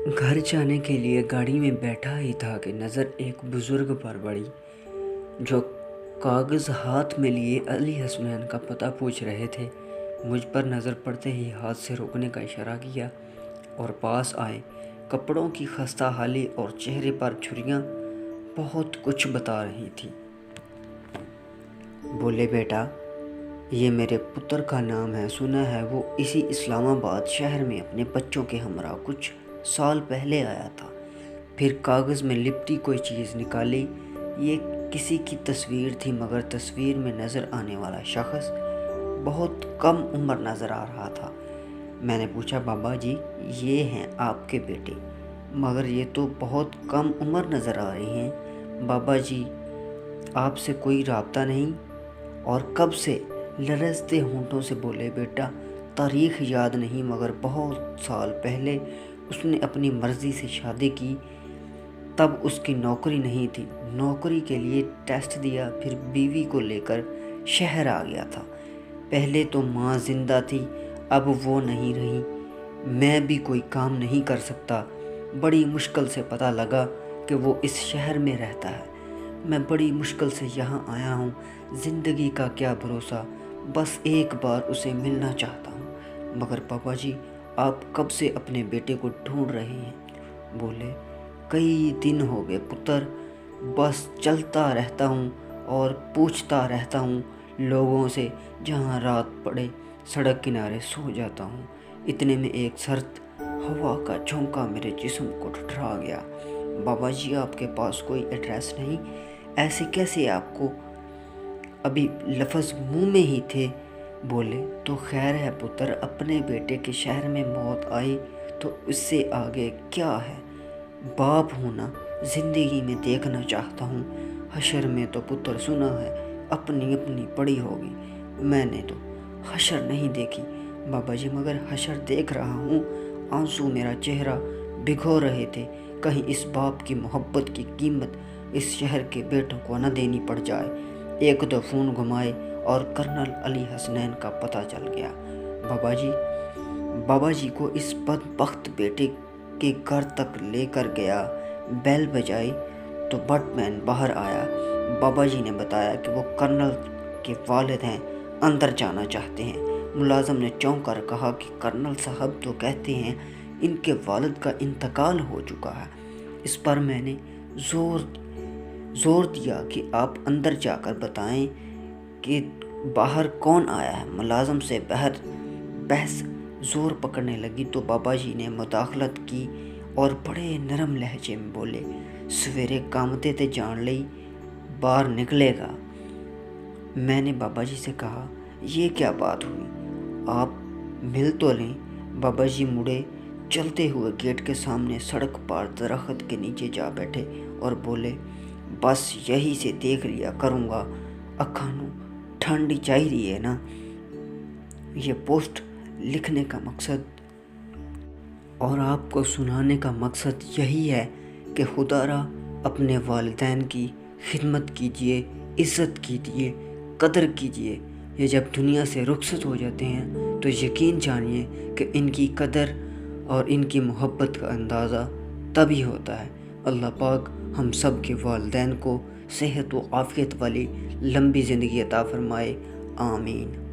گھر جانے کے لیے گاڑی میں بیٹھا ہی تھا کہ نظر ایک بزرگ پر پڑی جو کاغذ ہاتھ میں لیے علی حسنین کا پتہ پوچھ رہے تھے۔ مجھ پر نظر پڑتے ہی ہاتھ سے روکنے کا اشارہ کیا اور پاس آئے۔ کپڑوں کی خستہ حالی اور چہرے پر جھریاں بہت کچھ بتا رہی تھی۔ بولے، بیٹا، یہ میرے پتر کا نام ہے، سنا ہے وہ اسی اسلام آباد شہر میں اپنے بچوں کے ہمراہ کچھ سال پہلے آیا تھا۔ پھر کاغذ میں لپٹی کوئی چیز نکالی۔ یہ کسی کی تصویر تھی، مگر تصویر میں نظر آنے والا شخص بہت کم عمر نظر آ رہا تھا۔ میں نے پوچھا، بابا جی، یہ ہیں آپ کے بیٹے، مگر یہ تو بہت کم عمر نظر آ رہے ہیں۔ بابا جی، آپ سے کوئی رابطہ نہیں؟ اور کب سے؟ لرزتے ہونٹوں سے بولے، بیٹا، تاریخ یاد نہیں، مگر بہت سال پہلے اس نے اپنی مرضی سے شادی کی۔ تب اس کی نوکری نہیں تھی، نوکری کے لیے ٹیسٹ دیا، پھر بیوی کو لے کر شہر آ گیا تھا۔ پہلے تو ماں زندہ تھی، اب وہ نہیں رہی۔ میں بھی کوئی کام نہیں کر سکتا۔ بڑی مشکل سے پتہ لگا کہ وہ اس شہر میں رہتا ہے۔ میں بڑی مشکل سے یہاں آیا ہوں۔ زندگی کا کیا بھروسہ، بس ایک بار اسے ملنا چاہتا ہوں۔ مگر پاپا جی، آپ کب سے اپنے بیٹے کو ڈھونڈ رہے ہیں؟ بولے، کئی دن ہو گئے پتر، بس چلتا رہتا ہوں اور پوچھتا رہتا ہوں لوگوں سے، جہاں رات پڑے سڑک کنارے سو جاتا ہوں۔ اتنے میں ایک سرد ہوا کا جھونکا میرے جسم کو ٹھٹھرا گیا۔ بابا جی، آپ کے پاس کوئی ایڈریس نہیں؟ ایسے کیسے آپ کو؟ ابھی لفظ منہ میں ہی تھے۔ بولے، تو خیر ہے پتر، اپنے بیٹے کے شہر میں موت آئی تو اس سے آگے کیا ہے؟ باپ ہونا زندگی میں دیکھنا چاہتا ہوں۔ حشر میں تو پتر سنا ہے اپنی اپنی پڑی ہوگی، میں نے تو حشر نہیں دیکھی بابا جی، مگر حشر دیکھ رہا ہوں۔ آنسو میرا چہرہ بھگو رہے تھے، کہیں اس باپ کی محبت کی قیمت اس شہر کے بیٹوں کو نہ دینی پڑ جائے۔ ایک دو فون گھمائے اور کرنل علی حسنین کا پتہ چل گیا۔ بابا جی کو اس بدبخت بیٹے کے گھر تک لے کر گیا۔ بیل بجائی تو بٹ مین باہر آیا۔ بابا جی نے بتایا کہ وہ کرنل کے والد ہیں، اندر جانا چاہتے ہیں۔ ملازم نے چونک کر کہا کہ کرنل صاحب تو کہتے ہیں ان کے والد کا انتقال ہو چکا ہے۔ اس پر میں نے زور دیا کہ آپ اندر جا کر بتائیں کہ باہر کون آیا ہے۔ ملازم سے بحث زور پکڑنے لگی تو بابا جی نے مداخلت کی اور بڑے نرم لہجے میں بولے، سویرے کامتے تے جان لئی، باہر نکلے گا۔ میں نے بابا جی سے کہا، یہ کیا بات ہوئی، آپ مل تو لیں۔ بابا جی مڑے، چلتے ہوئے گیٹ کے سامنے سڑک پار درخت کے نیچے جا بیٹھے اور بولے، بس یہی سے دیکھ لیا کروں گا، اکھاں نوں ٹھنڈ چاہیے نا۔ یہ پوسٹ لکھنے کا مقصد اور آپ کو سنانے کا مقصد یہی ہے کہ خدا را اپنے والدین کی خدمت کیجیے، عزت کیجیے، قدر کیجیے۔ یہ جب دنیا سے رخصت ہو جاتے ہیں تو یقین جانیے کہ ان کی قدر اور ان کی محبت کا اندازہ تبھی ہوتا ہے۔ اللہ پاک ہم سب کے والدین کو صحت و عافیت والی لمبی زندگی عطا فرمائے، آمین۔